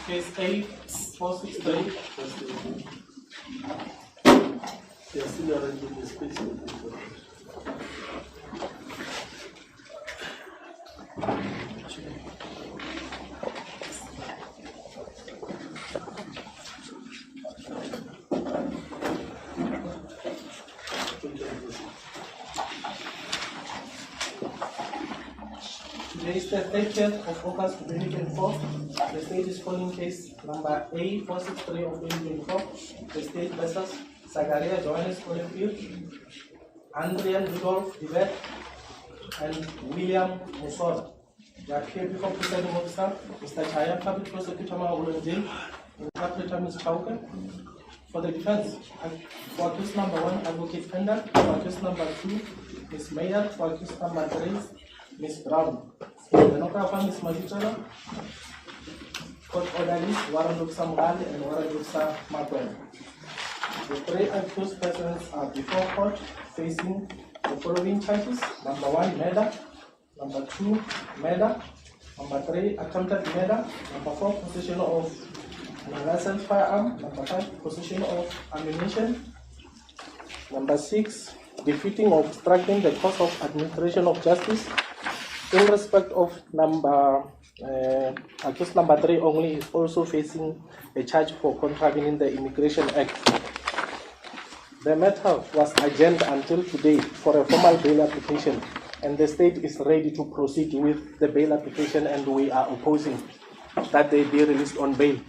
Case 8-463. Yes, still arranging the space. Today is the 30th of August 2024. The state is calling case number A463 of 2024. The state versus Zachariah Olivier, Adriaan and William Musoro. They are here before presiding officer, Mr. Chaya, public prosecutor Mankweng, interpreter Ms. Chauke. For the defense, for case number 1, Advocate Fender. For case number 2, Ms. Mayer. For case number 3, Ms. Brown. The Nokrafa, Ms. Majutana. Court orderlies, Warren Luxa Mgali and Warren Luxa Makgato. The 3 accused persons are before court facing the following charges: number 1, murder; number 2, murder; number 3, attempted murder; number 4, possession of an unlicensed firearm; number 5, possession of ammunition; number 6, defeating or obstructing the course of administration of justice. In respect of accused number 3 only is also facing a charge for contravening the Immigration Act. The matter was adjourned until today for a formal bail application, and the state is ready to proceed with the bail application, and we are opposing that they be released on bail.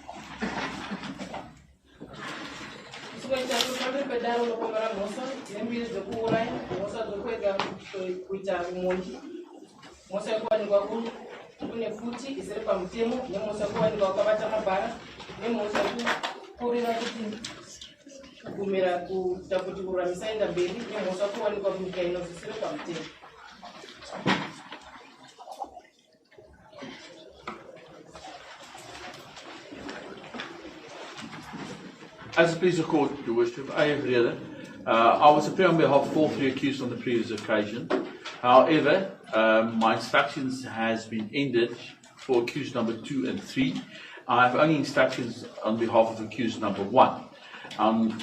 As it pleases the court, Your Worship, I have read it. I was appearing on behalf of all 3 accused on the previous occasion. However, my instructions has been ended for accused number 2 and 3. I have only instructions on behalf of accused number 1. On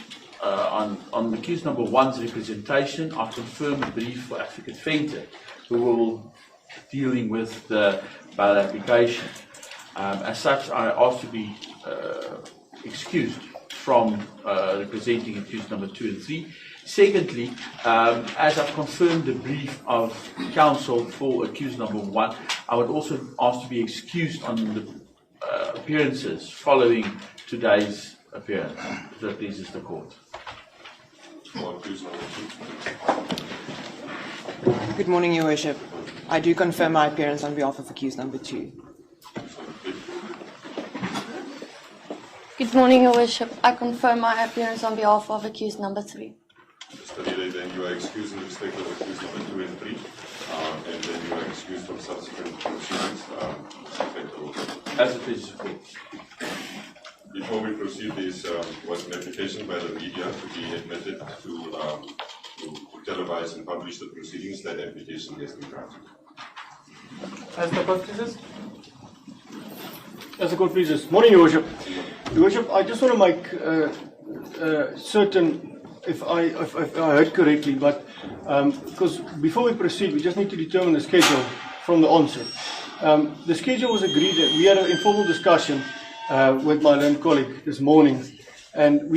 accused number 1's representation, I confirm the brief for Advocate Fenter, who will dealing with the bail application. As such, I ask to be excused from representing accused number 2 and 3. Secondly, as I've confirmed the brief of counsel for accused number 1, I would also ask to be excused on the appearances following today's appearance. If that pleases the court. Good morning, Your Worship. I do confirm my appearance on behalf of accused number 2. Good morning, Your Worship. I confirm my appearance on behalf of accused number 3. Mr. Leader, then you are excused in respect of accused number 2 and 3, and then you are excused from subsequent proceedings. As it pleases the court. Before we proceed, there was an application by the media to be admitted to televise and publish the proceedings. That application has been granted. As the court pleases. As the court pleases. Morning, Your Worship. Your Worship, I just want to make certain if I heard correctly, but because before we proceed, we just need to determine the schedule from the onset. The schedule was agreed that we had an informal discussion with my learned colleague this morning, and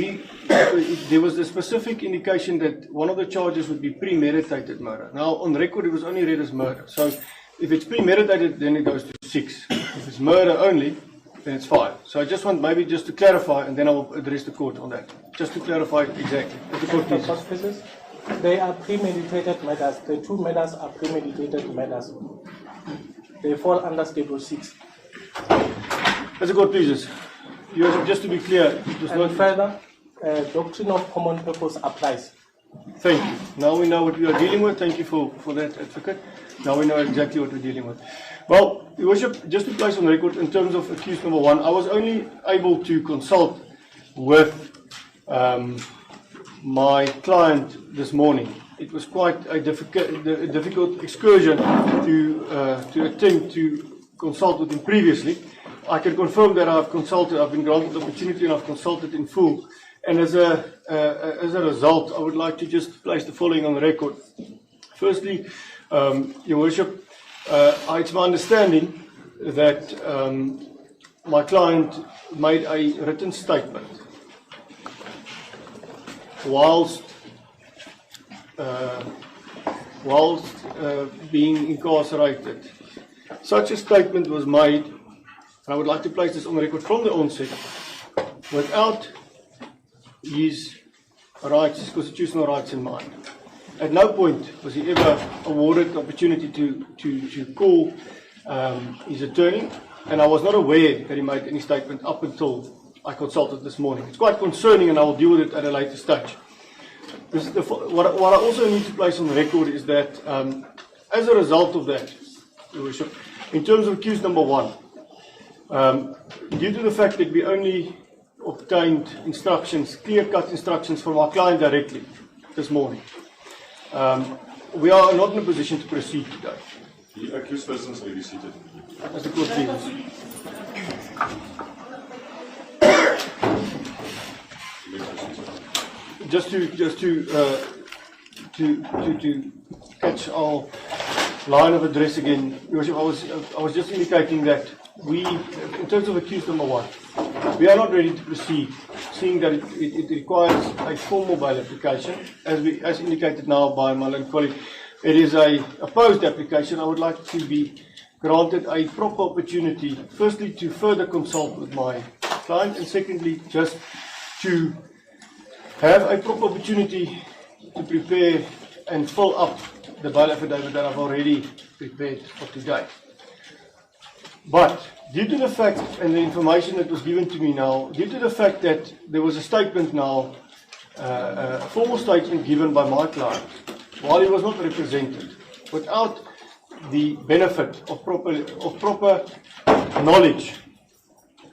there was a specific indication that one of the charges would be premeditated murder. Now, on record, it was only read as murder. So, if it's premeditated, then it goes to 6. If it's murder only, then it's 5. So I just want maybe just to clarify, and then I will address the court on that. Just to clarify exactly. If the court please. They are premeditated murders. The 2 murders are premeditated murders. They fall under Schedule 6. As the court pleases. Just to be clear, it was not further, doctrine of common purpose applies. Thank you. Now we know what we are dealing with. Thank you for that, Advocate. Now we know exactly what we're dealing with. Well, Your Worship, just to place on record, in terms of accused number 1, I was only able to consult with my client this morning. It was quite a difficult excursion to attempt to consult with him previously. I can confirm that I've been granted the opportunity and I've consulted in full. And as a result, I would like to just place the following on the record. Firstly, Your Worship, it's my understanding that my client made a written statement whilst being incarcerated. Such a statement was made, and I would like to place this on the record from the onset, without his rights, his constitutional rights in mind. At no point was he ever awarded the opportunity to call his attorney, and I was not aware that he made any statement up until I consulted this morning. It's quite concerning, and I will deal with it at a later stage. What I also need to place on the record is that as a result of that, Your Worship, in terms of accused number 1, due to the fact that we only obtained instructions, clear-cut instructions from our client directly this morning, we are not in a position to proceed today. The accused persons may be seated. As the court pleases. Just to catch our line of address again, Your Worship, I was just indicating that we, in terms of accused number 1, we are not ready to proceed, seeing that it requires a formal bail application, as indicated now by my learned colleague. It is a opposed application. I would like to be granted a proper opportunity, firstly, to further consult with my client, and secondly, just to have a proper opportunity to prepare and fill up the bail affidavit that I've already prepared for today. But due to the fact, and the information that was given to me now, due to the fact that there was a statement now, a formal statement given by my client, while he was not represented, without the benefit of proper knowledge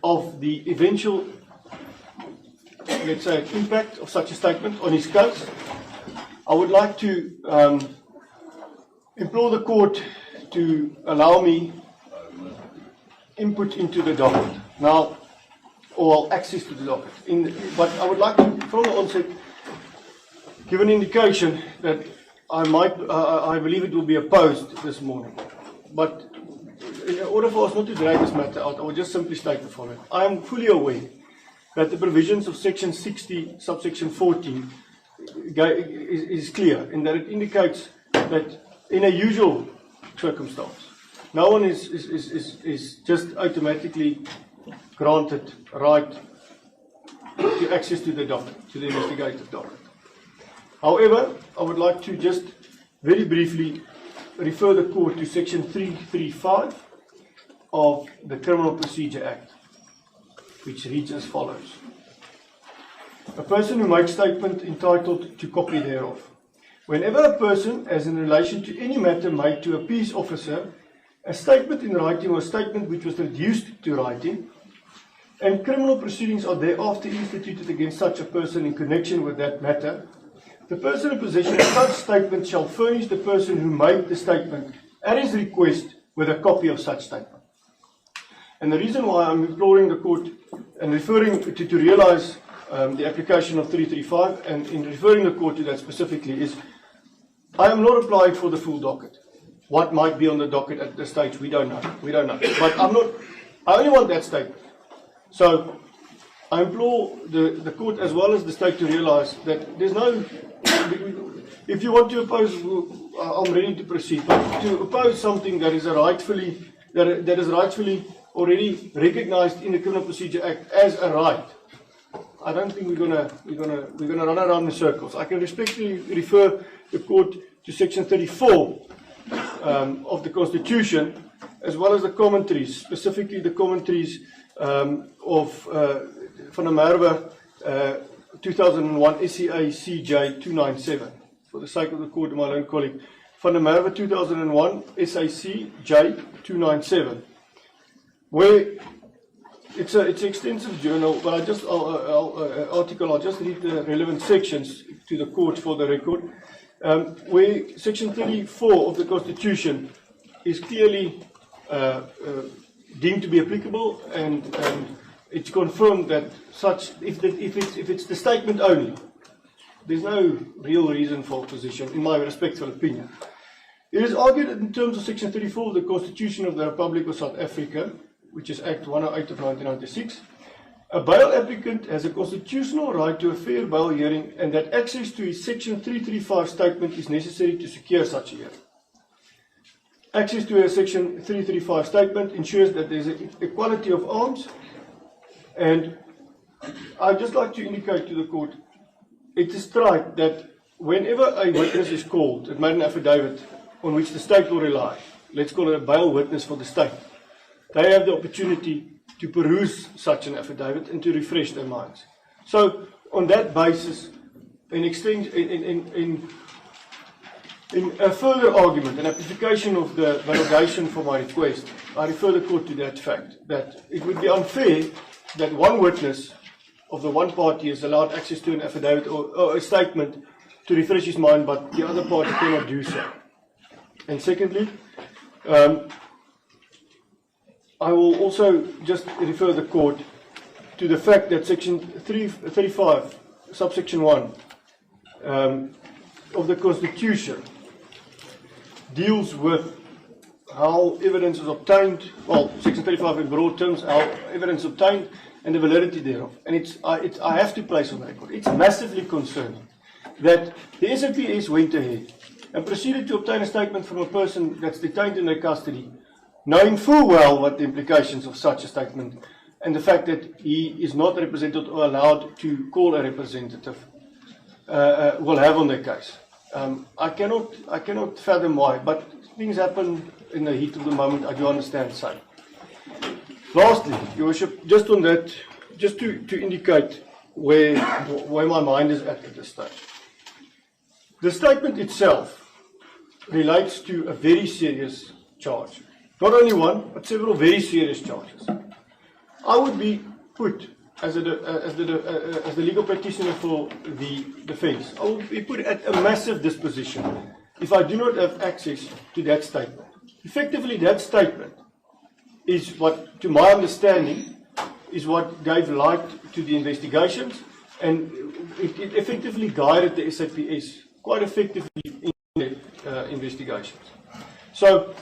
of the eventual, let's say, impact of such a statement on his case, I would like to implore the court to allow me input into the docket now, or access to the docket. But I would like to, from the onset, give an indication that I believe it will be opposed this morning. But in order for us not to drag this matter out, I will just simply state the following. I am fully aware that the provisions of section 60, subsection 14, is clear, in that it indicates that in a usual circumstance, no one is just automatically granted right to access to the docket, to the investigative docket. However, I would like to just very briefly refer the court to section 335 of the Criminal Procedure Act, which reads as follows. A person who makes statement entitled to copy thereof. Whenever a person, as in relation to any matter made to a peace officer, a statement in writing or a statement which was reduced to writing, and criminal proceedings are thereafter instituted against such a person in connection with that matter, the person in possession of such statement shall furnish the person who made the statement at his request with a copy of such statement. And the reason why I'm imploring the court and referring to realize the application of 335, and in referring the court to that specifically is, I am not applying for the full docket. What might be on the docket at this stage, we don't know. But I only want that statement. So I implore the court as well as the state to realize that there's no, if you want to oppose, I'm ready to proceed, but to oppose something that is rightfully already recognized in the Criminal Procedure Act as a right, I don't think we're gonna run around in circles. I can respectfully refer the court to Section 34 of the Constitution, as well as the commentaries, specifically the commentaries of Van der Merwe 2001 SCA CJ 297. For the sake of the court, my own colleague, Van der Merwe 2001 SAC J 297, where it's an extensive journal, but I'll just read the relevant sections to the court for the record, where Section 34 of the Constitution is clearly deemed to be applicable, and it's confirmed that if it's the statement only, there's no real reason for opposition, in my respectful opinion. It is argued in terms of Section 34 of the Constitution of the Republic of South Africa, which is Act 108 of 1996, a bail applicant has a constitutional right to a fair bail hearing, and that access to his Section 335 statement is necessary to secure such a hearing. Access to a Section 335 statement ensures that there is equality of arms, and I'd just like to indicate to the court, it is right that whenever a witness is called and made an affidavit on which the state will rely, let's call it a bail witness for the state, they have the opportunity to peruse such an affidavit and to refresh their minds. So, on that basis, in a further argument, an amplification of the validation for my request, I refer the court to that fact, that it would be unfair that one witness of the one party is allowed access to an affidavit or a statement to refresh his mind, but the other party cannot do so. And secondly, I will also just refer the court to the fact that Section 35, subsection 1 of the Constitution deals with how evidence is obtained, well, Section 35 in broad terms, how evidence is obtained and the validity thereof. And I have to place on the record, it's massively concerning that the SAPS went ahead and proceeded to obtain a statement from a person that's detained in their custody, knowing full well what the implications of such a statement and the fact that he is not represented or allowed to call a representative will have on their case. I cannot fathom why, but things happen in the heat of the moment. I do understand so. Lastly, Your Worship, just on that, just to indicate where my mind is at this stage. The statement itself relates to a very serious charge. Not only one, but several very serious charges. I would be put, as the legal practitioner for the defense, I would be put at a massive disposition if I do not have access to that statement. Effectively, that statement is what, to my understanding, is what gave light to the investigations, and it effectively guided the SAPS quite effectively in their investigations. So,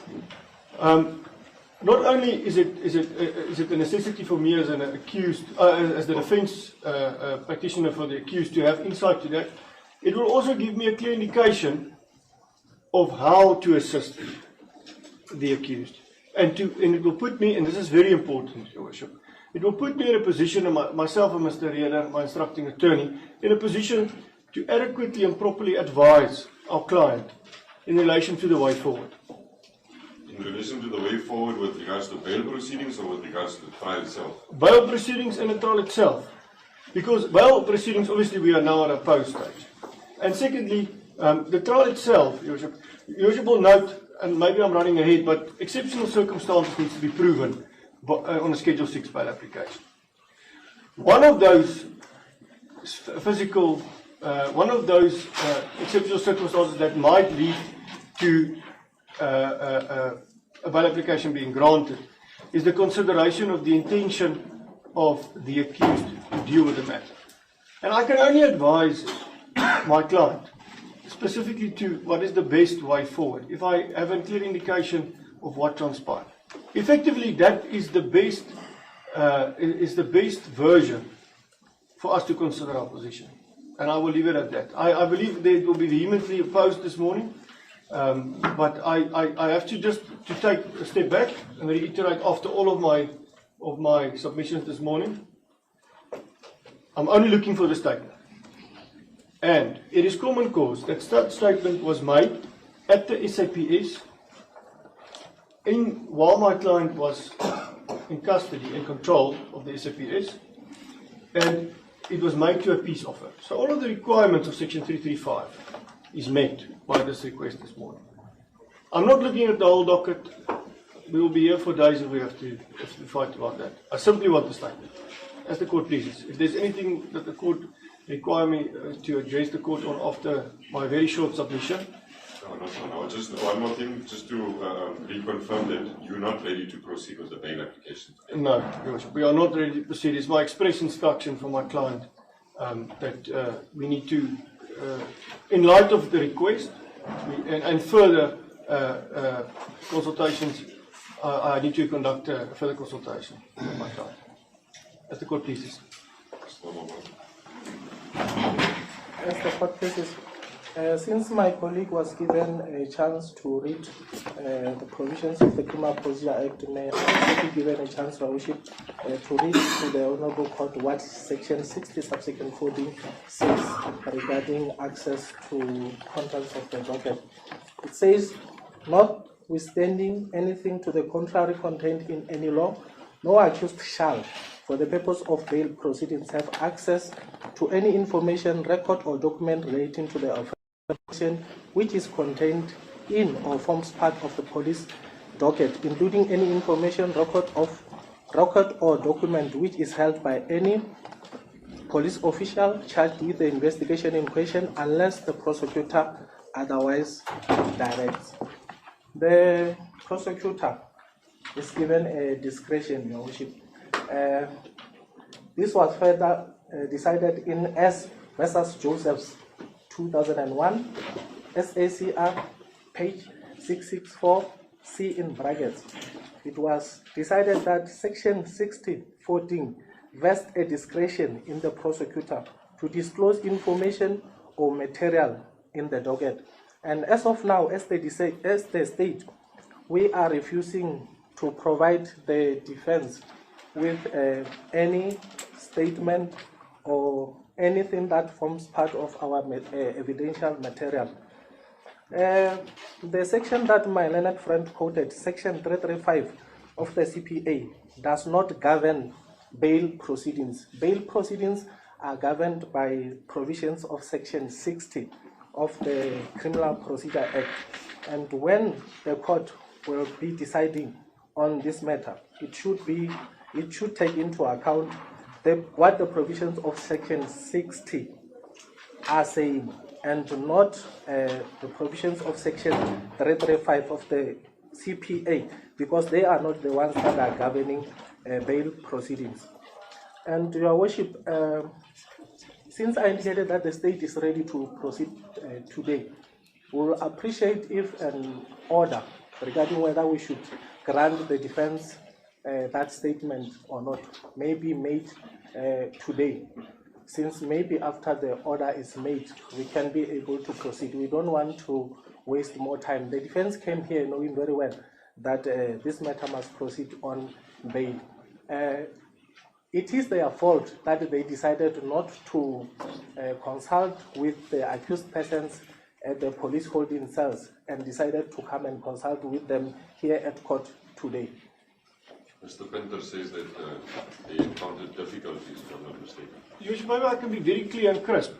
not only is it a necessity for me as an accused, as the defense practitioner for the accused, to have insight to that, it will also give me a clear indication of how to assist the accused. And it will put me, and this is very important, Your Worship, it will put me in a position, myself and Mr. Reeder, my instructing attorney, in a position to adequately and properly advise our client in relation to the way forward. In relation to the way forward with regards to bail proceedings or with regards to the trial itself? Bail proceedings and the trial itself. Because bail proceedings, obviously we are now at a post stage. And secondly, the trial itself, Your Worship will note, and maybe I'm running ahead, but exceptional circumstances needs to be proven on a Schedule 6 bail application. One of those exceptional circumstances that might lead to a bail application being granted is the consideration of the intention of the accused to deal with the matter. And I can only advise my client specifically to what is the best way forward if I have a clear indication of what transpired. Effectively, that is the best version for us to consider our position. And I will leave it at that. I believe that it will be vehemently opposed this morning, but I have to just to take a step back and reiterate after all of my submissions this morning. I'm only looking for the statement. And it is common cause that statement was made at the SAPS while my client was in custody and control of the SAPS, and it was made to a peace offer. So all of the requirements of Section 335 is met by this request this morning. I'm not looking at the whole docket. We will be here for days if we have to fight about that. I simply want the statement, as the court pleases. If there's anything that the court require me to address the court on after my very short submission. No. Just one more thing, just to reconfirm that you're not ready to proceed with the bail application. No, Your Worship, we are not ready to proceed. It's my express instruction from my client that we need to, in light of the request and further consultations, I need to conduct further consultation with my client. As the court pleases. As the court pleases. Since my colleague was given a chance to read the provisions of the Criminal Procedure Act, may I also be given a chance, Your Worship, to read to the Honourable Court what Section 60, subsection 14 says regarding access to contents of the docket. It says, notwithstanding anything to the contrary contained in any law, no accused shall, for the purpose of bail proceedings, have access to any information, record, or document relating to the offence which is contained in or forms part of the police docket, including any information, record or document which is held by any police official charged with the investigation in question, unless the prosecutor otherwise directs. The prosecutor is given a discretion, Your Worship. This was further decided in S versus Joseph's 2001, SACR, page 664, C in brackets. It was decided that Section 60:14 vests a discretion in the prosecutor to disclose information or material in the docket. And as of now, as they state, we are refusing to provide the defense with any statement or anything that forms part of our evidential material. The section that my learned friend quoted, Section 335 of the CPA, does not govern bail proceedings. Bail proceedings are governed by provisions of Section 60 of the Criminal Procedure Act. And when the court will be deciding on this matter, it should take into account what the provisions of Section 60 are saying, and not the provisions of Section 335 of the CPA, because they are not the ones that are governing bail proceedings. And Your Worship, since I indicated that the state is ready to proceed today, we will appreciate if an order regarding whether we should grant the defense that statement or not may be made today, since maybe after the order is made, we can be able to proceed. We don't want to waste more time. The defense came here knowing very well that this matter must proceed on bail. It is their fault that they decided not to consult with the accused persons at the police holding cells and decided to come and consult with them here at court today. Mr. Pinter says that they encountered difficulties, if I'm not mistaken. Maybe I can be very clear and crisp.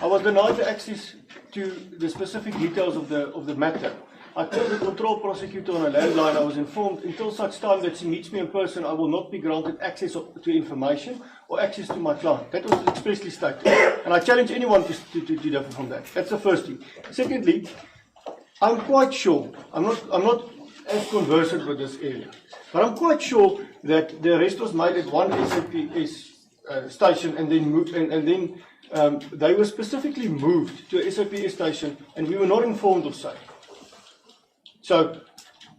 I was denied access to the specific details of the matter. I told the control prosecutor on a landline. I was informed until such time that she meets me in person, I will not be granted access to information or access to my client. That was expressly stated, and I challenge anyone to differ from that. That's the first thing. Secondly, I'm quite sure. I'm not as conversant with this area, but I'm quite sure that the arrest was made at one SAPS station and then moved, and then they were specifically moved to a SAPS station, and we were not informed of such. So,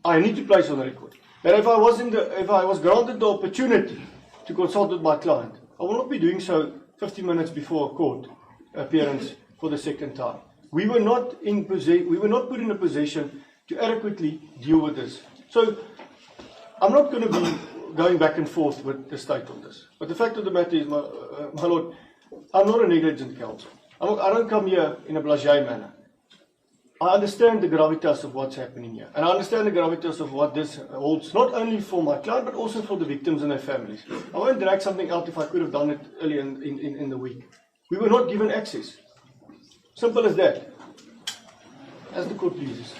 I need to place on record that if I was granted the opportunity to consult with my client, I will not be doing so 50 minutes before a court appearance for the second time. We were not put in a position to adequately deal with this. So, I'm not going to be going back and forth with the state on this. But the fact of the matter is, my Lord, I'm not a negligent counsel. I don't come here in a blasé manner. I understand the gravitas of what's happening here. And I understand the gravitas of what this holds, not only for my client, but also for the victims and their families. I won't drag something out if I could have done it earlier in the week. We were not given access. Simple as that. As the court pleases.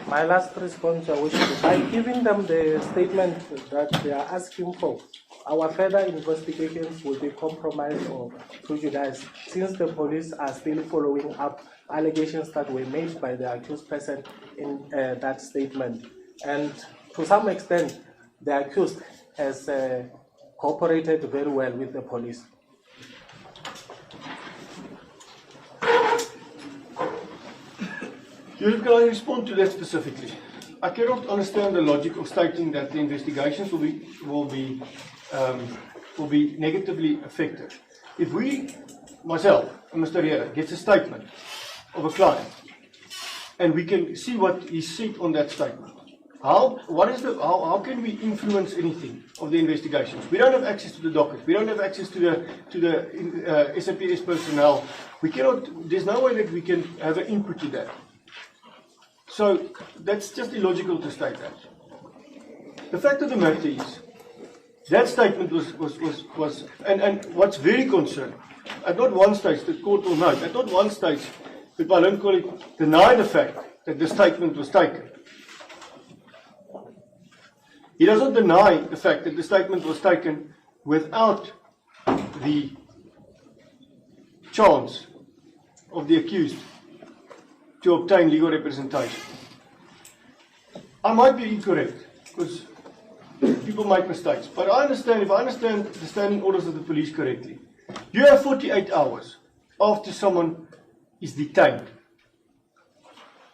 My last response, Your Worship, by giving them the statement that they are asking for, our further investigations will be compromised or prejudiced, since the police are still following up allegations that were made by the accused person in that statement. And to some extent, the accused has cooperated very well with the police. Can I respond to that specifically? I cannot understand the logic of stating that the investigations will be negatively affected. If myself and Mr. Riera, gets a statement of a client, and we can see what he said on that statement, how can we influence anything of the investigations? We don't have access to the docket. We don't have access to the SAPS personnel. We cannot. There's no way that we can have an input to that. So that's just illogical to state that. The fact of the matter is, that statement was and what's very concerning, at not one stage, the court will note, at not one stage, did my learned colleague deny the fact that the statement was taken. He doesn't deny the fact that the statement was taken without the chance of the accused to obtain legal representation. I might be incorrect, because people make mistakes, but if I understand the standing orders of the police correctly, you have 48 hours after someone is detained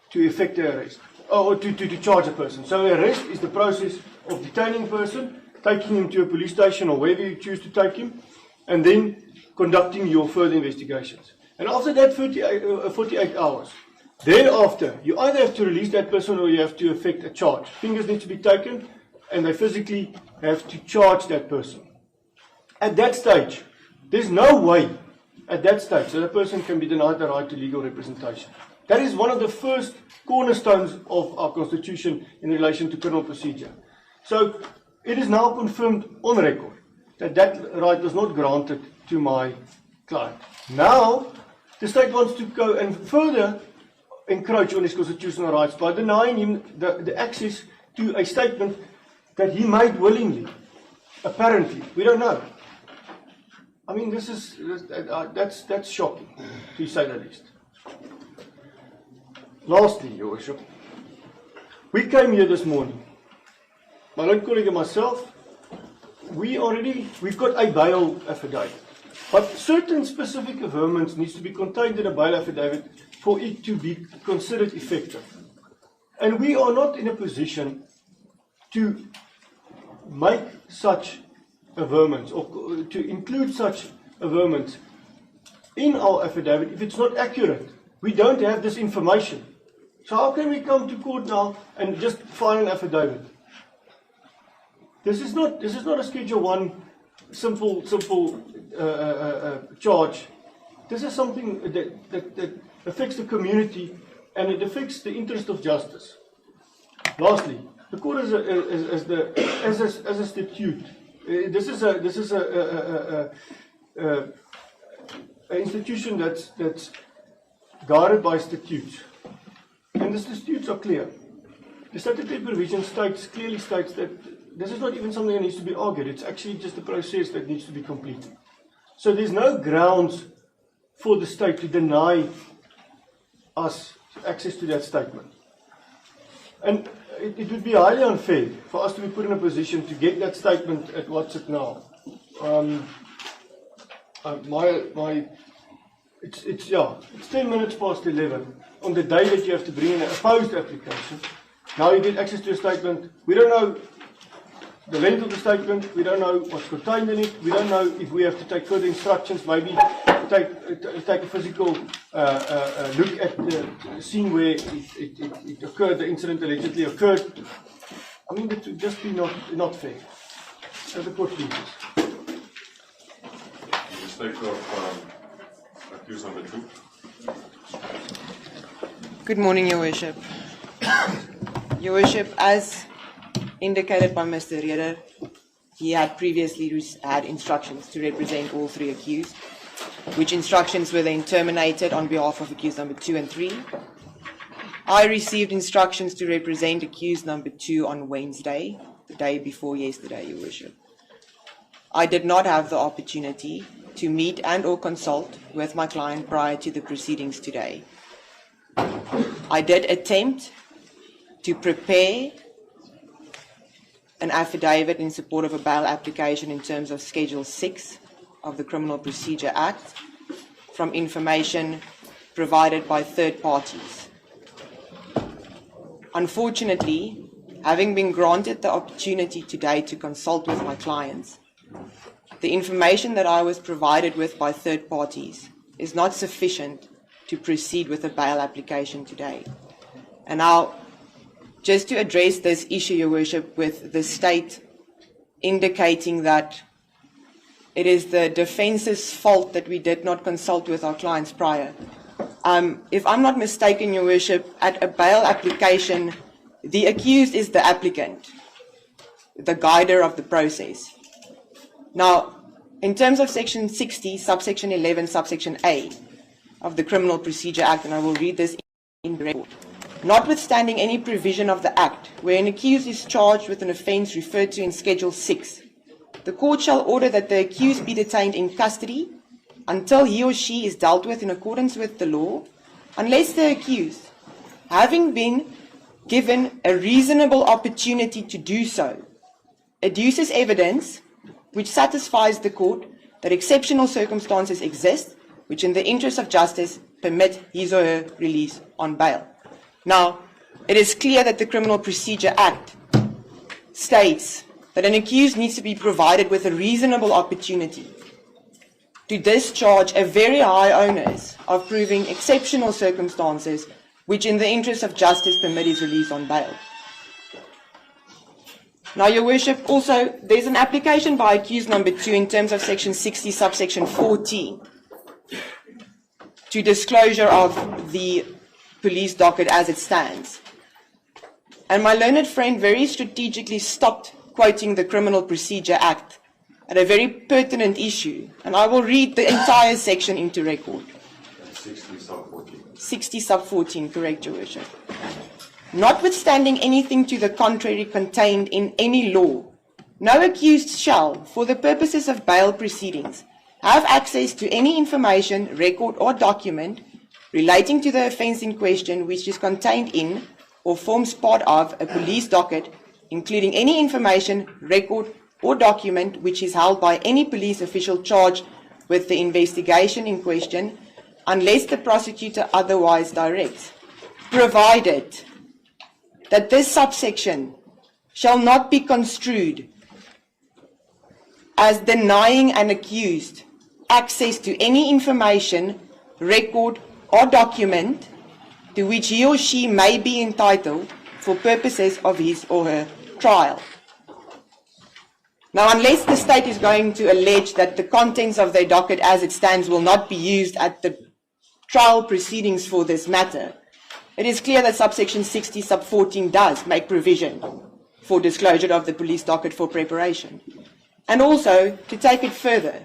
to effect the arrest, or to charge a person. So arrest is the process of detaining a person, taking him to a police station or wherever you choose to take him, and then conducting your further investigations. And after that 48 hours, then after, you either have to release that person or you have to effect a charge. Fingers need to be taken, and they physically have to charge that person. At that stage, there's no way at that stage that a person can be denied the right to legal representation. That is one of the first cornerstones of our Constitution in relation to criminal procedure. So, it is now confirmed on record that that right was not granted to my client. Now, the state wants to go and further encroach on his constitutional rights by denying him the access to a statement that he made willingly. Apparently, we don't know. I mean, that's shocking, to say the least. Lastly, Your Worship, we came here this morning. My Lord colleague and myself, we've got a bail affidavit. But certain specific averments needs to be contained in a bail affidavit for it to be considered effective. And we are not in a position to make such averments or to include such averments in our affidavit if it's not accurate. We don't have this information. So how can we come to court now and just file an affidavit? This is not a Schedule 1 simple charge. This is something that affects the community, and it affects the interest of justice. Lastly, the court as a statute. This is an institution that's guarded by statutes, and the statutes are clear. The statutory provision clearly states that this is not even something that needs to be argued. It's actually just a process that needs to be completed. So there's no grounds for the state to deny us access to that statement. And it would be highly unfair for us to be put in a position to get that statement at what's it now. My It's 10 minutes past 11 on the day that you have to bring in an opposed application. Now you get access to a statement. We don't know the length of the statement. We don't know what's contained in it. We don't know if we have to take further instructions, maybe take a physical look at the scene where it occurred, the incident allegedly occurred. I mean, it would just be not fair. So the court please. In respect of accused number 2. Good morning, Your Worship. Your Worship, as indicated by Mr. Reder, he had previously had instructions to represent all 3 accused, which instructions were then terminated on behalf of accused number 2 and 3. I received instructions to represent accused number 2 on Wednesday, the day before yesterday, Your Worship. I did not have the opportunity to meet and or consult with my client prior to the proceedings today. I did attempt to prepare an affidavit in support of a bail application in terms of Schedule 6 of the Criminal Procedure Act from information provided by third parties. Unfortunately, having been granted the opportunity today to consult with my clients, the information that I was provided with by third parties is not sufficient to proceed with a bail application today. And now, just to address this issue, Your Worship, with the state indicating that it is the defence's fault that we did not consult with our clients prior. If I'm not mistaken, Your Worship, at a bail application, the accused is the applicant, the guider of the process. Now, in terms of Section 60, subsection 11, subsection A of the Criminal Procedure Act, and I will read this in the record. Notwithstanding any provision of the Act where an accused is charged with an offence referred to in Schedule 6, the court shall order that the accused be detained in custody until he or she is dealt with in accordance with the law, unless the accused, having been given a reasonable opportunity to do so, adduces evidence which satisfies the court that exceptional circumstances exist, which in the interest of justice permit his or her release on bail. Now, it is clear that the Criminal Procedure Act states that an accused needs to be provided with a reasonable opportunity to discharge a very high onus of proving exceptional circumstances which in the interest of justice permit his release on bail. Now, Your Worship, also there's an application by accused number 2 in terms of Section 60, subsection 14, to disclosure of the police docket as it stands. And my learned friend very strategically stopped quoting the Criminal Procedure Act at a very pertinent issue, and I will read the entire section into record. 60 sub 14. 60 sub 14, correct, Your Worship. Notwithstanding anything to the contrary contained in any law, no accused shall, for the purposes of bail proceedings, have access to any information, record or document relating to the offence in question which is contained in or forms part of a police docket, including any information, record or document which is held by any police official charged with the investigation in question, unless the prosecutor otherwise directs, provided that this subsection shall not be construed as denying an accused access to any information, record or document to which he or she may be entitled for purposes of his or her trial. Now, unless the state is going to allege that the contents of their docket as it stands will not be used at the trial proceedings for this matter, it is clear that subsection 60 sub 14 does make provision for disclosure of the police docket for preparation. And also, to take it further,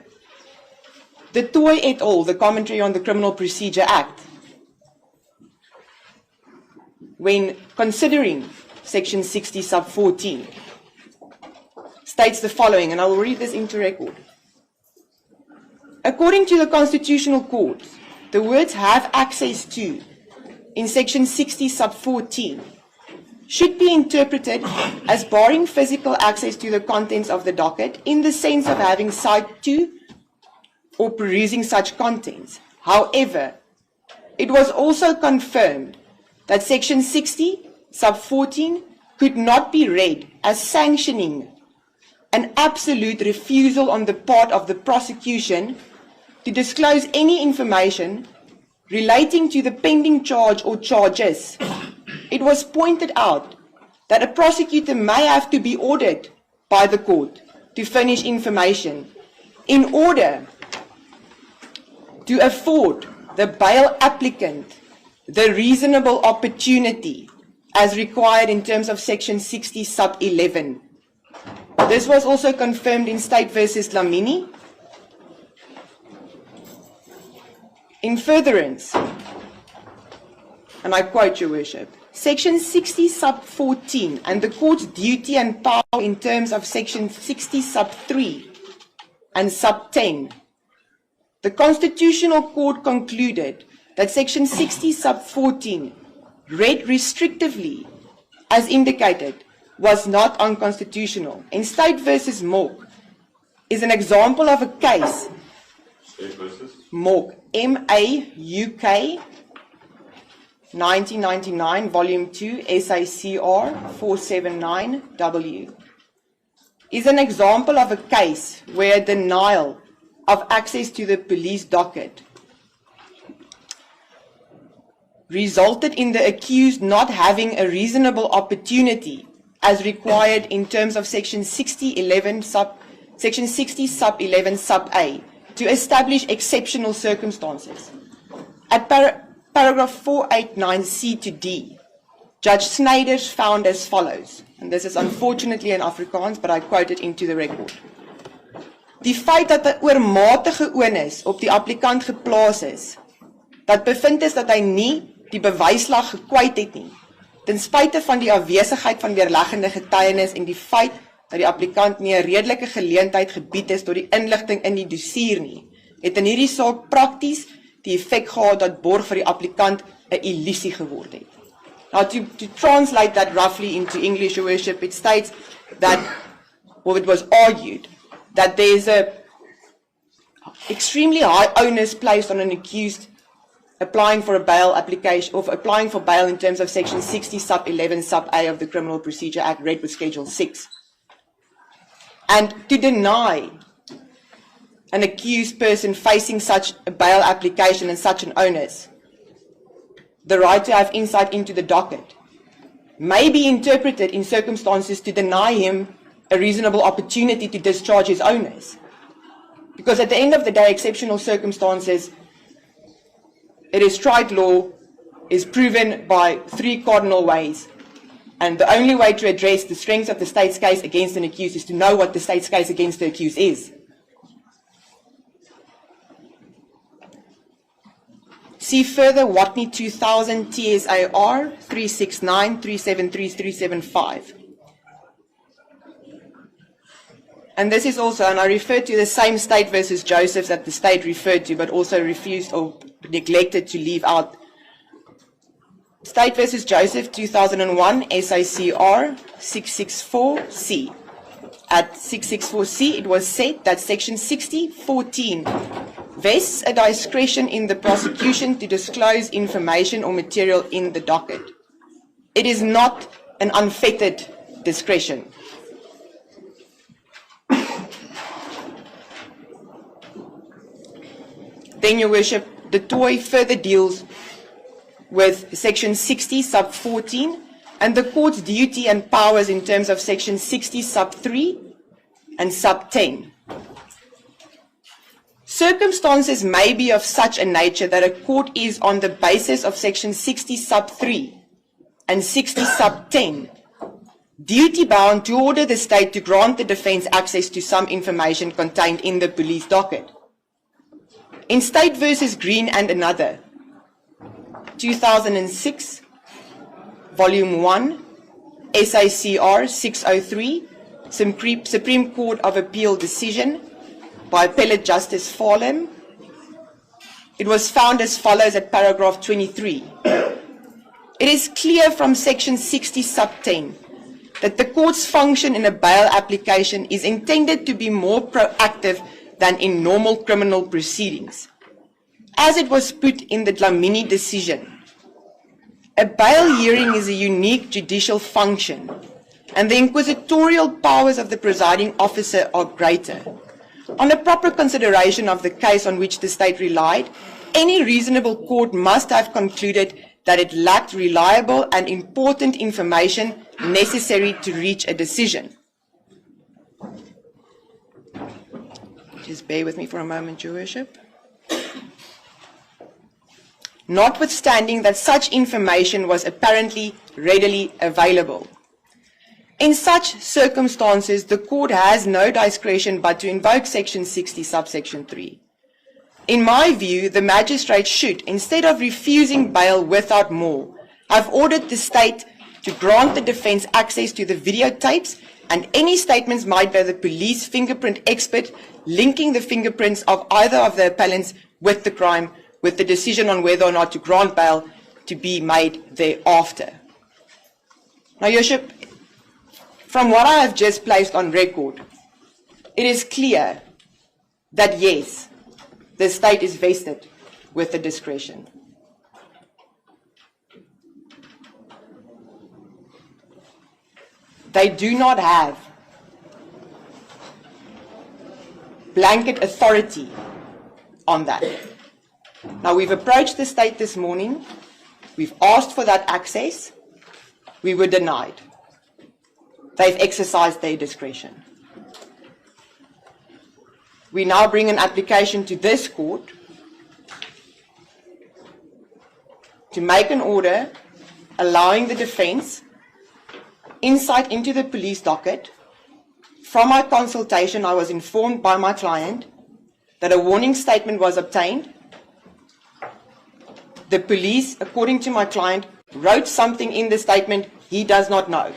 the Toy et al., the commentary on the Criminal Procedure Act, when considering section 60 sub 14, states the following, and I will read this into record. According to the Constitutional Court, the words have access to in section 60 sub 14 should be interpreted as barring physical access to the contents of the docket in the sense of having sight to or perusing such contents, However, it was also confirmed that Section 60, sub 14, could not be read as sanctioning an absolute refusal on the part of the prosecution to disclose any information relating to the pending charge or charges. It was pointed out that a prosecutor may have to be ordered by the court to furnish information in order to afford the bail applicant the reasonable opportunity as required in terms of Section 60 sub 11. This was also confirmed in State versus Lamini. In furtherance, and I quote, Your Worship, Section 60 sub 14 and the court's duty and power in terms of Section 60 sub 3 and sub 10. The Constitutional Court concluded that Section 60 sub 14, read restrictively as indicated, was not unconstitutional. In State versus Mork is an example of a case. State versus? Mork, M-A-U-K, 1999, Volume 2, SACR 479W, is an example of a case where denial of access to the police docket resulted in the accused not having a reasonable opportunity as required in terms of Section 60 sub 11 sub A to establish exceptional circumstances. At paragraph 489C to D, Judge Snyders found as follows, and this is unfortunately in Afrikaans, but I quote it into the record. Die feit dat 'n oormatige onus op die applikant geplaas is, dat bevind is dat hy nie die bewyslag gekwyt het nie, ten spyte van die afwesigheid van weerleggende getuienis en die feit dat die applikant nie 'n redelike geleentheid gebied is tot die inligting in die dossier nie, het in hierdie saak prakties die effek gehad dat borg vir die applikant 'n illusie geword het. Now to translate that roughly into English, Your Worship, it states that, well, it was argued that there is a extremely high onus placed on an accused applying for a bail application, or applying for bail in terms of Section 60 sub 11 sub A of the Criminal Procedure Act, read with Schedule 6. And to deny an accused person facing such a bail application and such an onus the right to have insight into the docket may be interpreted in circumstances to deny him a reasonable opportunity to discharge his onus. Because at the end of the day, exceptional circumstances, it is tried law, is proven by three cardinal ways. And the only way to address the strengths of the state's case against an accused is to know what the state's case against the accused is. See further Watney 2000 TSAR 369 373 375. And this is also, and I refer to the same State versus Josephs that the state referred to, but also refused or neglected to leave out. State versus Joseph 2001 SACR 664C. At 664C, it was said that Section 60:14 vests a discretion in the prosecution to disclose information or material in the docket. It is not an unfettered discretion. Then, Your Worship, the TOI further deals with Section 60 sub 14 and the court's duty and powers in terms of Section 60 sub 3 and sub 10. Circumstances may be of such a nature that a court is, on the basis of Section 60 sub 3 and 60 sub 10, duty bound to order the state to grant the defense access to some information contained in the police docket. In State versus Green and Another, 2006, Volume 1, SACR 603, Supreme Court of Appeal decision by Appellate Justice Farlam, it was found as follows at paragraph 23. It is clear from Section 60 sub 10 that the court's function in a bail application is intended to be more proactive than in normal criminal proceedings. As it was put in the Dlamini decision, a bail hearing is a unique judicial function, and the inquisitorial powers of the presiding officer are greater. On a proper consideration of the case on which the state relied, any reasonable court must have concluded that it lacked reliable and important information necessary to reach a decision. Just bear with me for a moment, Your Worship. Notwithstanding that such information was apparently readily available. In such circumstances, the court has no discretion but to invoke Section 60, subsection 3. In my view, the magistrate should, instead of refusing bail without more, have ordered the state to grant the defense access to the videotapes and any statements made by the police fingerprint expert linking the fingerprints of either of the appellants with the crime, with the decision on whether or not to grant bail to be made thereafter. Now, Your Worship, from what I have just placed on record, it is clear that yes, the state is vested with the discretion. They do not have blanket authority on that. Now, we've approached the state this morning. We've asked for that access. We were denied. They've exercised their discretion. We now bring an application to this court to make an order allowing the defense insight into the police docket. From my consultation, I was informed by my client that a warning statement was obtained. The police, according to my client, wrote something in the statement he does not know.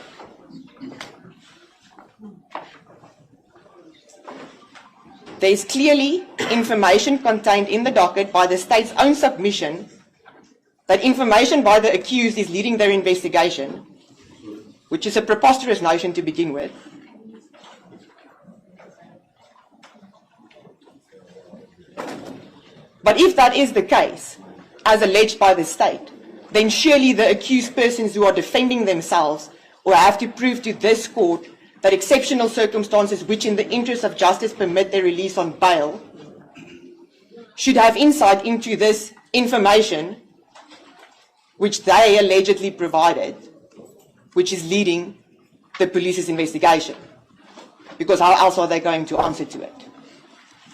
There is clearly information contained in the docket by the state's own submission that information by the accused is leading their investigation, which is a preposterous notion to begin with. But if that is the case, as alleged by the state, then surely the accused persons who are defending themselves will have to prove to this court that exceptional circumstances which in the interest of justice permit their release on bail should have insight into this information which they allegedly provided, which is leading the police's investigation. Because how else are they going to answer to it?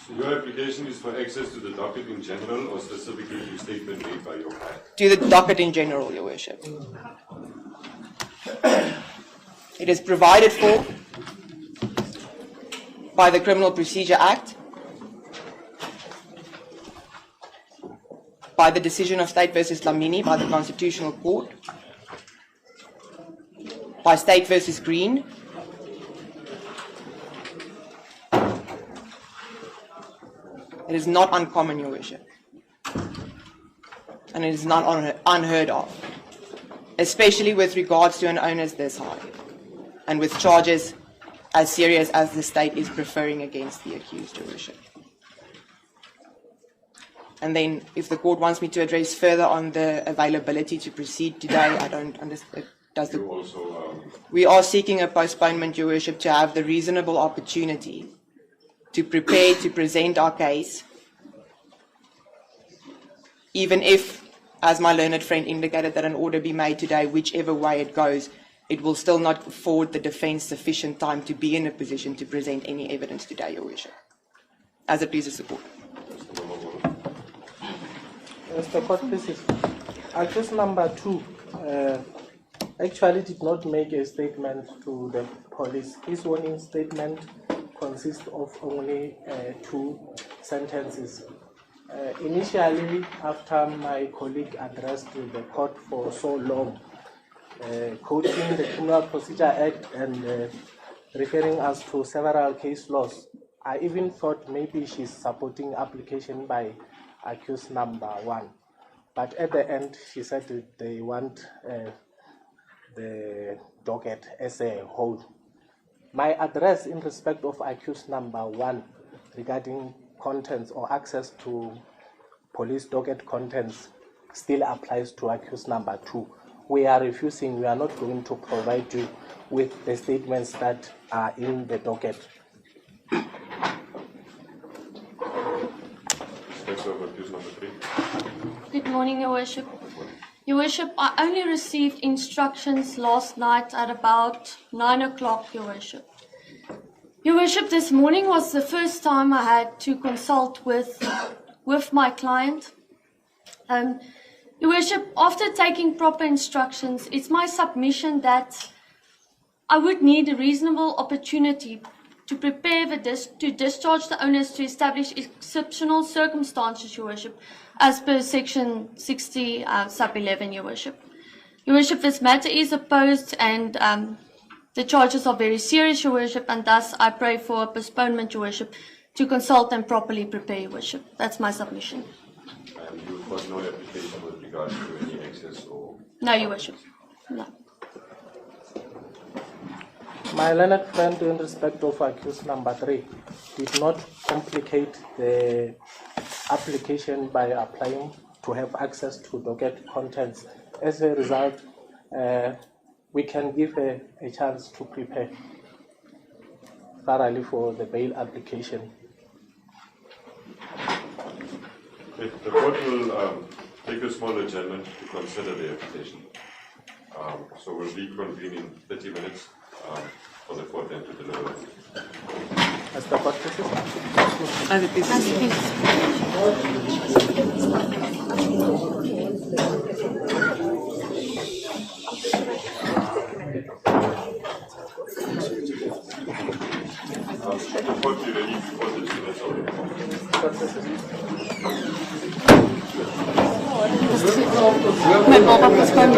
So your application is for access to the docket in general or specifically to statement made by your client? To the docket in general, Your Worship. It is provided for by the Criminal Procedure Act, by the decision of State versus Dlamini by the Constitutional Court, by State versus Green, it is not uncommon, Your Worship, and it is not unheard of, especially with regards to an onus this high, and with charges as serious as the state is preferring against the accused, Your Worship. And then, if the court wants me to address further on the availability to proceed today, I don't understand. We are seeking a postponement, Your Worship, to have the reasonable opportunity to prepare to present our case, even if, as my learned friend indicated, that an order be made today, whichever way it goes, it will still not afford the defense sufficient time to be in a position to present any evidence today, Your Worship, as it pleases the court. Mr. Court, please. Accused number 2 actually did not make a statement to the police. His warning statement consists of only 2 sentences. Initially, after my colleague addressed the court for so long, quoting the Criminal Procedure Act and referring us to several case laws, I even thought maybe she's supporting application by accused number 1. But at the end, she said that they want the docket as a whole. My address in respect of accused number 1 regarding contents or access to police docket contents still applies to accused number 2. We are refusing, we are not going to provide you with the statements that are in the docket. Next over, accused number 3. Good morning, Your Worship. Your Worship, I only received instructions last night at about 9 o'clock, Your Worship. Your Worship, this morning was the first time I had to consult with my client. Your Worship, after taking proper instructions, it's my submission that I would need a reasonable opportunity to prepare to discharge the onus to establish exceptional circumstances, Your Worship, as per section 60 sub 11, Your Worship. Your Worship, this matter is opposed and the charges are very serious, Your Worship, and thus I pray for a postponement, Your Worship, to consult and properly prepare, Your Worship. That's my submission. And you've got no application with regards to any excess or... No, Your Worship. No. My learned friend, in respect of accused number 3, did not complicate the application by applying to have access to docket contents. As a result, we can give a chance to prepare thoroughly for the bail application. Okay, the court will take a small adjournment to consider the application. So we'll reconvene in 30 minutes for the court then to deliver. As the court cases? The court will be ready before 30 minutes over. Mijn papa was gewoon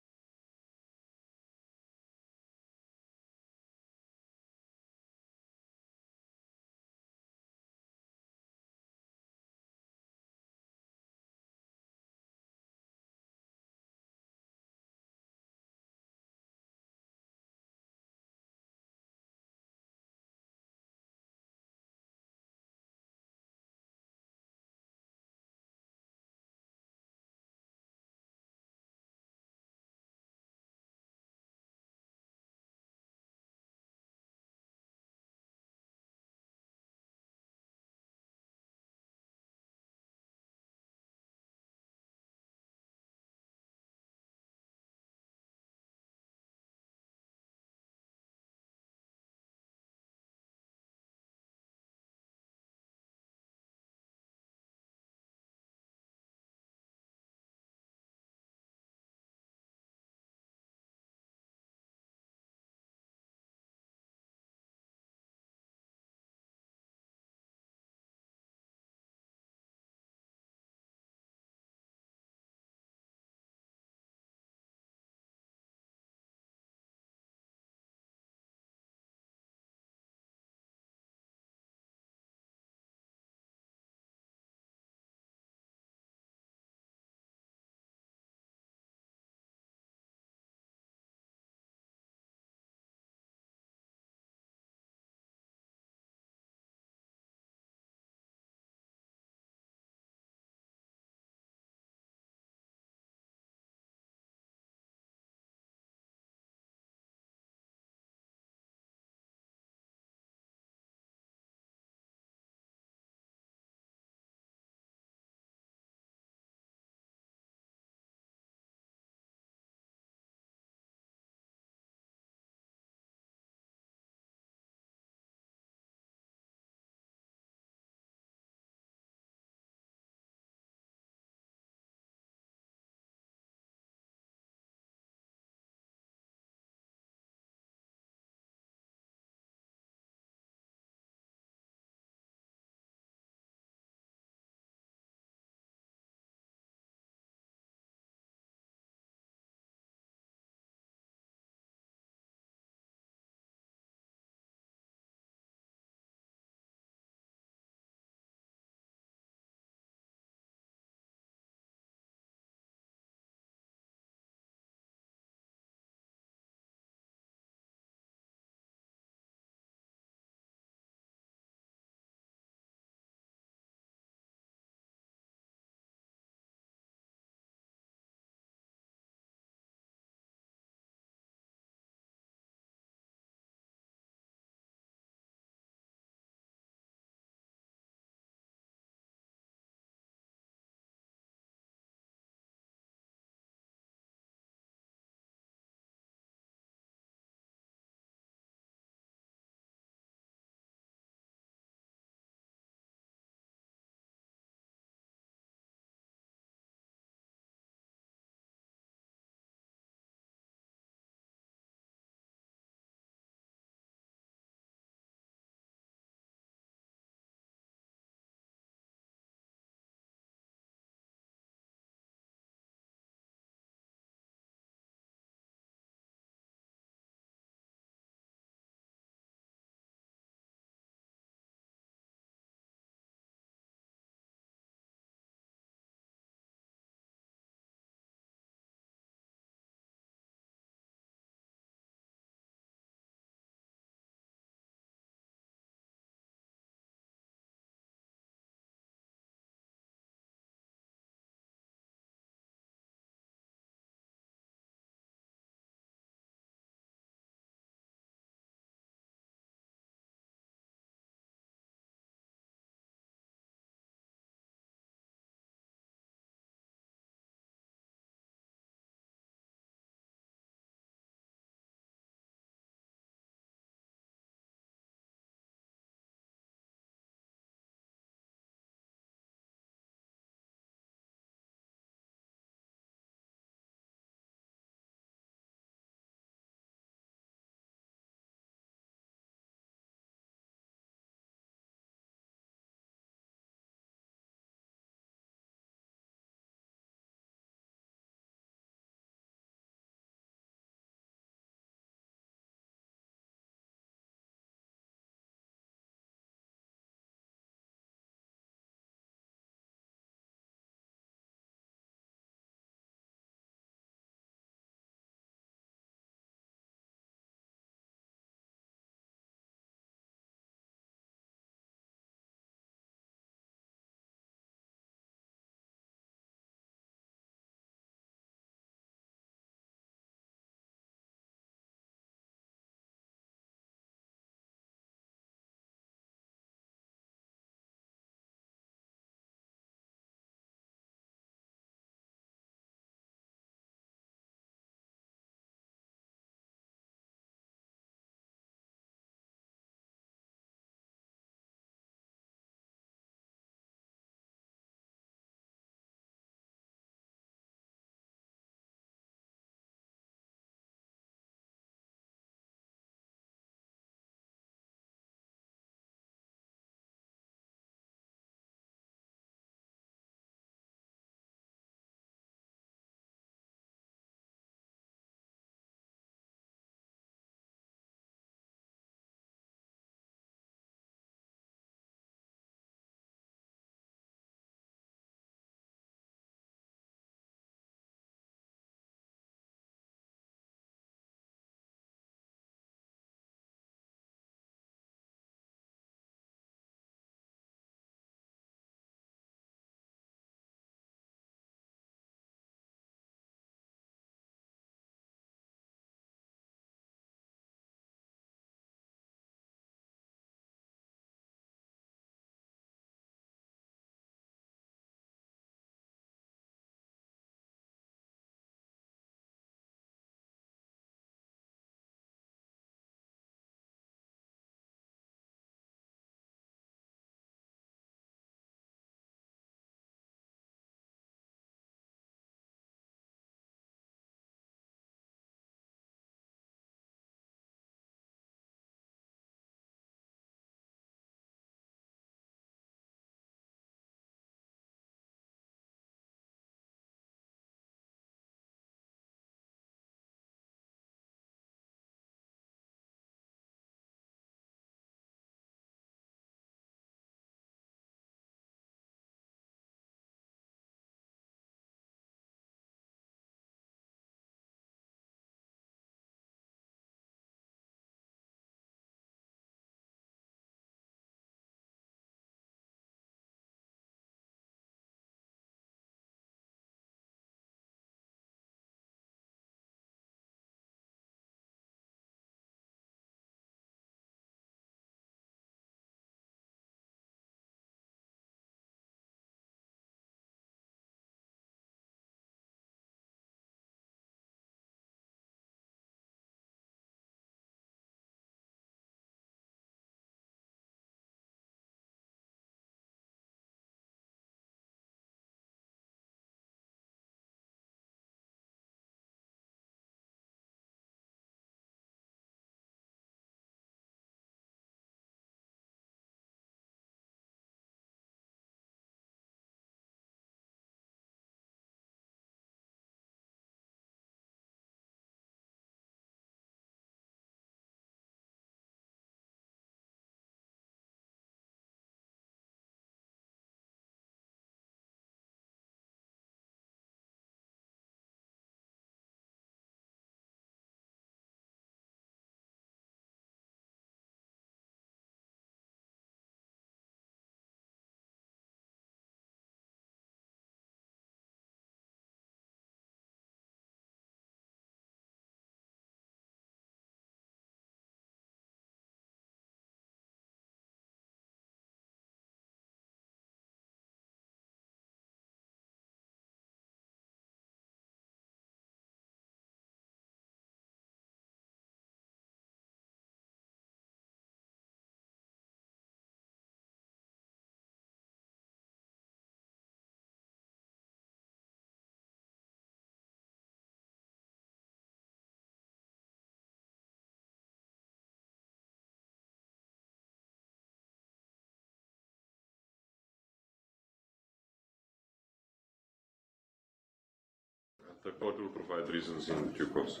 The court will provide reasons in due course.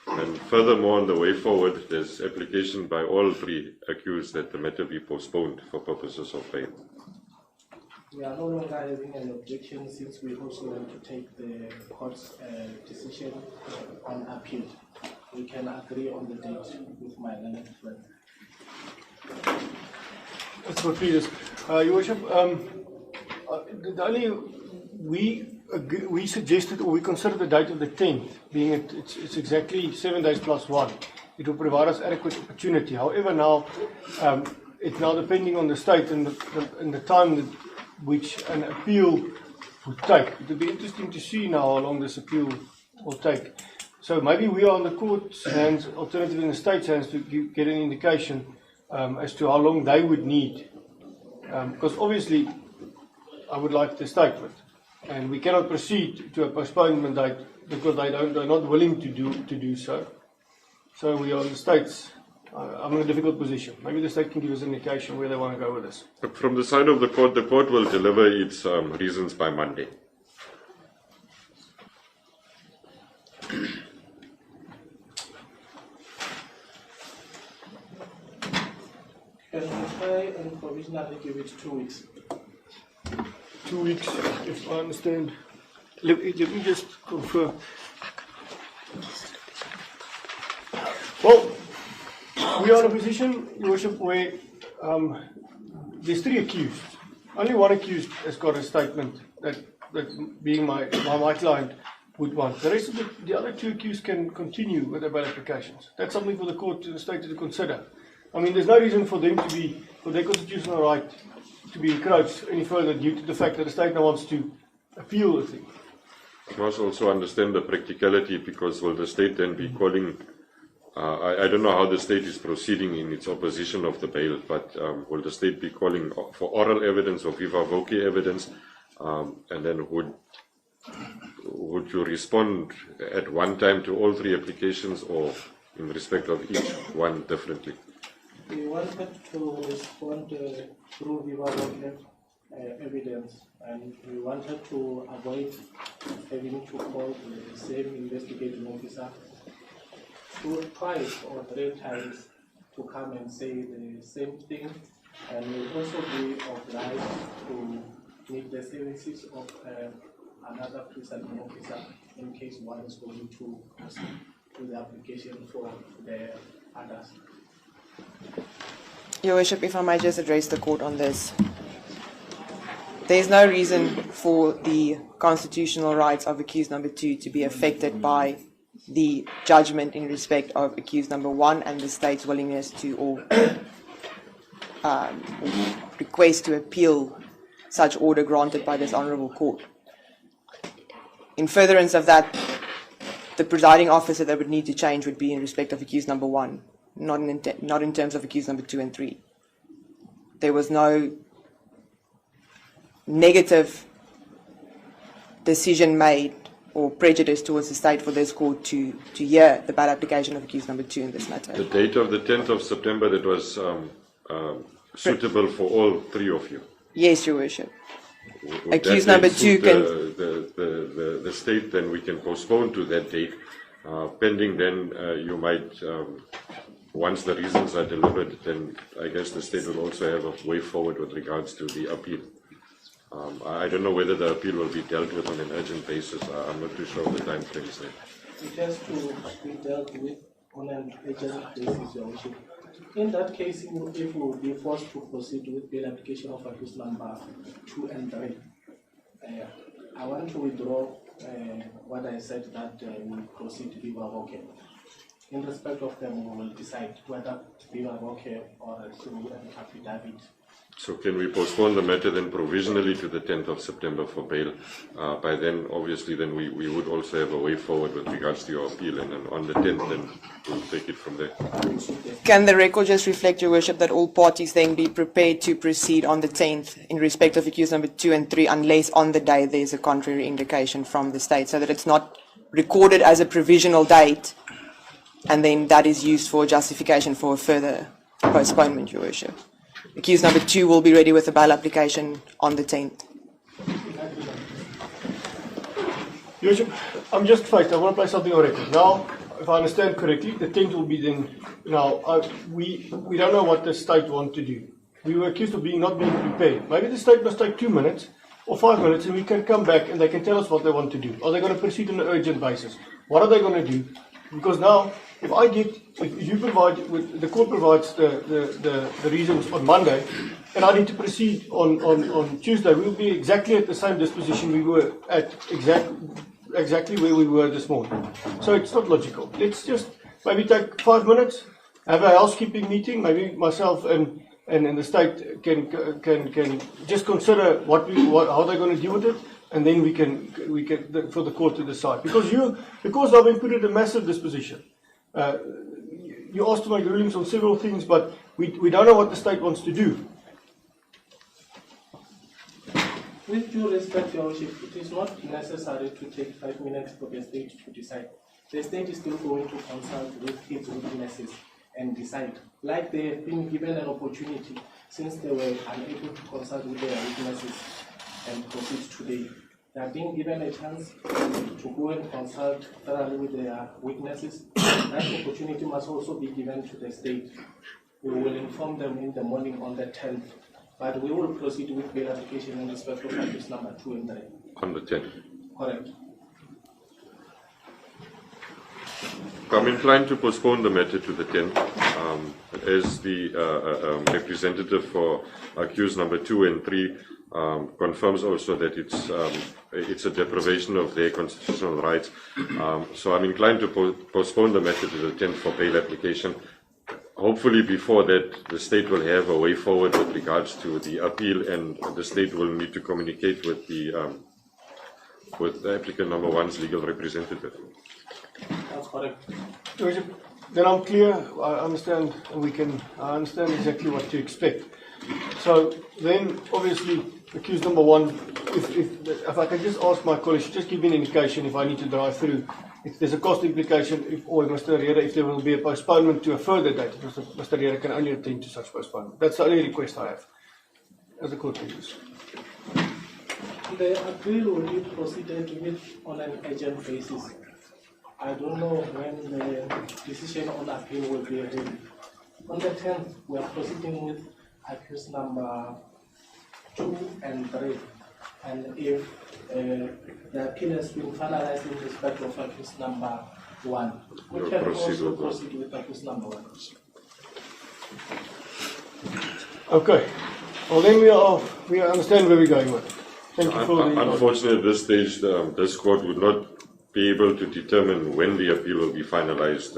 And furthermore, on the way forward, there's application by all three accused that the matter be postponed for purposes of bail. We are no longer having an objection since we also want to take the court's decision on appeal. We can agree on the date with my learned friend. That's what Peters. Your Worship, we suggested, or we considered the date of the 10th, being it's exactly 7 days plus 1. It will provide us adequate opportunity. However, now it's now depending on the state and the time which an appeal would take. It would be interesting to see now how long this appeal will take. So maybe we are on the court's hands, alternatively in the state's hands, to get an indication as to how long they would need. Because obviously, I would like the statement, and we cannot proceed to a postponement date because they're not willing to do so. So we are in the states. I'm in a difficult position. Maybe the state can give us an indication where they want to go with this. From the side of the court will deliver its reasons by Monday. Can we try and provisionally give it 2 weeks? 2 weeks, if I understand. Let me just confirm. Well, we are in a position, Your Worship, where there's 3 accused. Only one accused has got a statement that being my client would want. The rest of the other 2 accused can continue with their bail applications. That's something for the court and the state to consider. I mean, there's no reason for them for their constitutional right to be encroached any further due to the fact that the state now wants to appeal the thing. You must also understand the practicality, because will the state then be calling, I don't know how the state is proceeding in its opposition of the bail, but will the state be calling for oral evidence or viva voce evidence, and then would you respond at one time to all 3 applications, or in respect of each one differently? We wanted to respond through viva voce evidence, and we wanted to avoid having to call the same investigating officer twice or 3 times to come and say the same thing, and we'll also be obliged to need the services of another presiding officer in case one is going to proceed with the application for the others. Your Worship, if I may just address the court on this. There is no reason for the constitutional rights of accused number 2 to be affected by the judgment in respect of accused number 1 and the state's willingness to or request to appeal such order granted by this honourable court. In furtherance of that, the presiding officer that would need to change would be in respect of accused number 1, not in terms of accused number 2 and 3. There was no negative decision made or prejudice towards the state for this court to hear the bail application of accused number 2 in this matter. The date of the 10th of September, that was suitable for all 3 of you? Yes, Your Worship. Would Accused that number date 2 suit can... the state, then we can postpone to that date. Pending then, you might, once the reasons are delivered, then I guess the state will also have a way forward with regards to the appeal. I don't know whether the appeal will be dealt with on an urgent basis. I'm not too sure of the time frames there. It has to be dealt with on an urgent basis, Your Worship. In that case, if we will be forced to proceed with bail application of accused number 2 and 3, I want to withdraw what I said that we will proceed viva voce. In respect of them, we will decide whether viva voce or through an affidavit. So can we postpone the matter then provisionally to the 10th of September for bail? By then, obviously, then we would also have a way forward with regards to your appeal, and then on the 10th, then we'll take it from there. Can the record just reflect, Your Worship, that all parties then be prepared to proceed on the 10th in respect of accused number 2 and 3, unless on the day there's a contrary indication from the state, so that it's not recorded as a provisional date, and then that is used for justification for a further postponement, Your Worship. Accused number 2 will be ready with a bail application on the 10th. Your Worship, I'm just faced. I want to play something on record. Now, if I understand correctly, the tent will be then. Now, we don't know what the state want to do. We were accused of not being prepared. Maybe the state must take 2 minutes or 5 minutes, and we can come back and they can tell us what they want to do. Are they going to proceed on an urgent basis? What are they going to do? Because now, if you provide, the court provides the reasons on Monday, and I need to proceed on Tuesday, we'll be exactly at the same disposition we were at, exactly where we were this morning. So it's not logical. Let's just maybe take 5 minutes, have a housekeeping meeting, maybe myself and the state can just consider how they're going to deal with it, and then we can for the court to decide. Because I've been put in a massive disposition. You asked to make rulings on several things, but we don't know what the state wants to do. With due respect, Your Worship, it is not necessary to take 5 minutes for the state to decide. The state is still going to consult with its witnesses and decide. Like they have been given an opportunity since they were unable to consult with their witnesses and proceed today. They are being given a chance to go and consult thoroughly with their witnesses. That opportunity must also be given to the state. We will inform them in the morning on the 10th, but we will proceed with bail application in respect of accused number 2 and 3. On the 10th. Correct. I'm inclined to postpone the matter to the 10th. As the representative for accused number 2 and 3 confirms also that it's a deprivation of their constitutional rights. So I'm inclined to postpone the matter to the 10th for bail application. Hopefully before that, the state will have a way forward with regards to the appeal, and the state will need to communicate with the applicant number 1's legal representative. That's correct. Then I'm clear. I understand. I understand exactly what to expect. So then, obviously, accused number 1. If I can just ask my colleagues, just give me an indication if I need to drive through. If there's a cost implication, or Mr. Riera, if there will be a postponement to a further date, Mr. Riera can only attend to such postponement. That's the only request I have as a court leaders. The appeal will be proceeded with on an urgent basis. I don't know when the decision on appeal will be ready. On the 10th, we are proceeding with accused number 2 and 3. And if the appeal has been finalized in respect of accused number 1, we can also proceed with accused number 1. Okay. Well, then we understand where we're going with it. Thank you for the... Unfortunately, at this stage, this court would not be able to determine when the appeal will be finalized.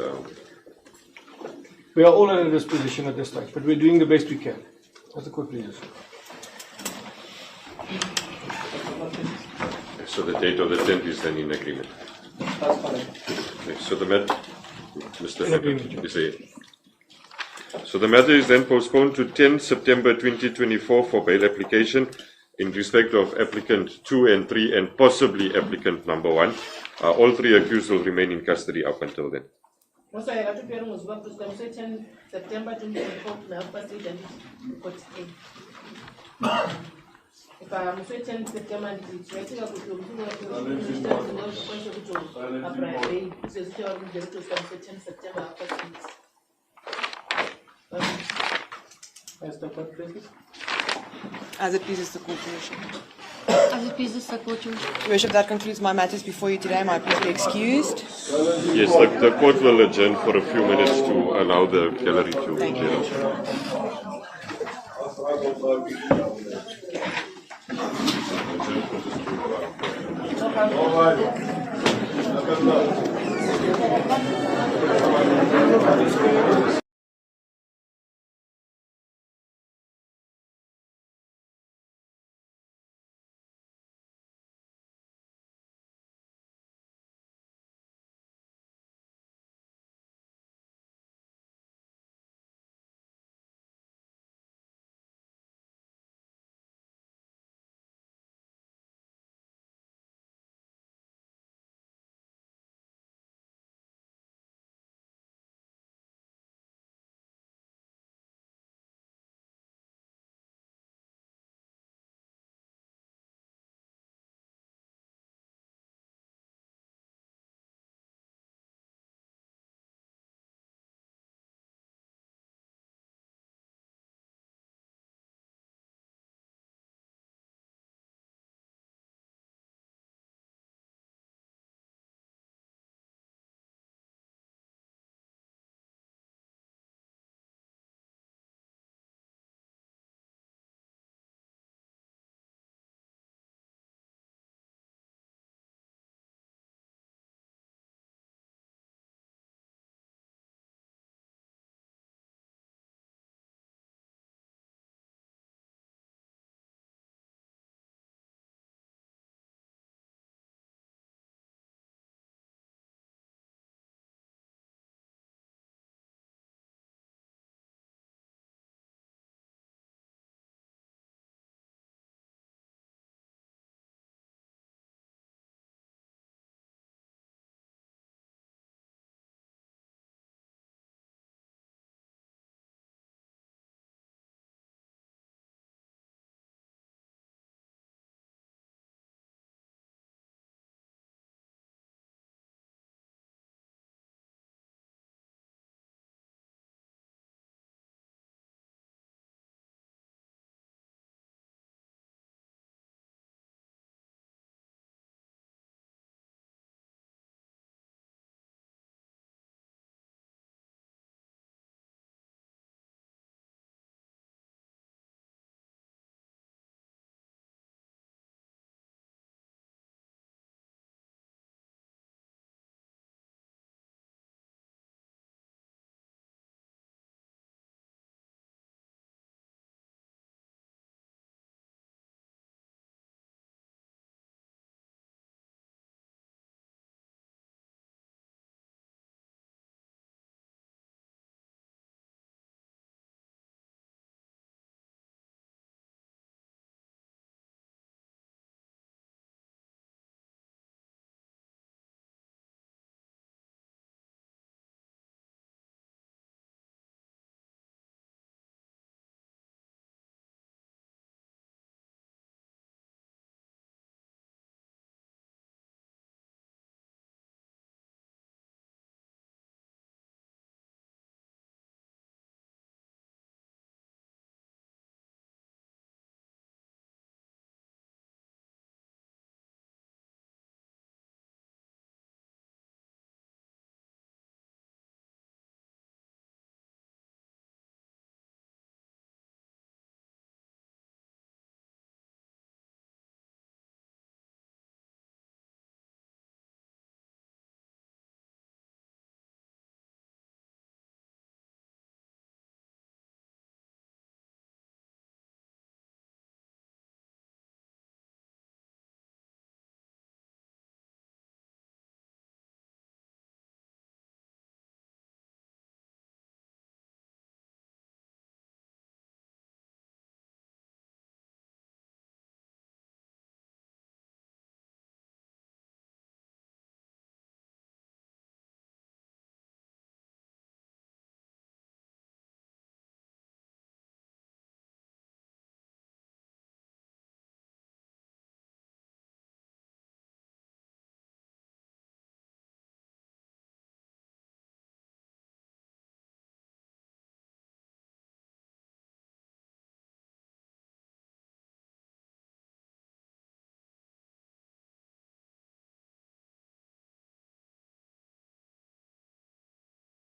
We are all in a disposition at this stage, but we're doing the best we can. As the court pleases. So the date of the 10th is then in agreement. That's correct. Okay, so the matter, Mr. Hammond, is there. So the matter is then postponed to 10 September 2024 for bail application in respect of applicant 2 and 3 and possibly applicant number 1. All 3 accused will remain in custody up until then. September 24 if I'm certain September and it's waiting up with September. As it pleases the court, Your Worship. As it pleases the court, Your Worship. Your Worship, that concludes my matters before you today. May I please be excused? Yes, the court will adjourn for a few minutes to allow the gallery to clear out.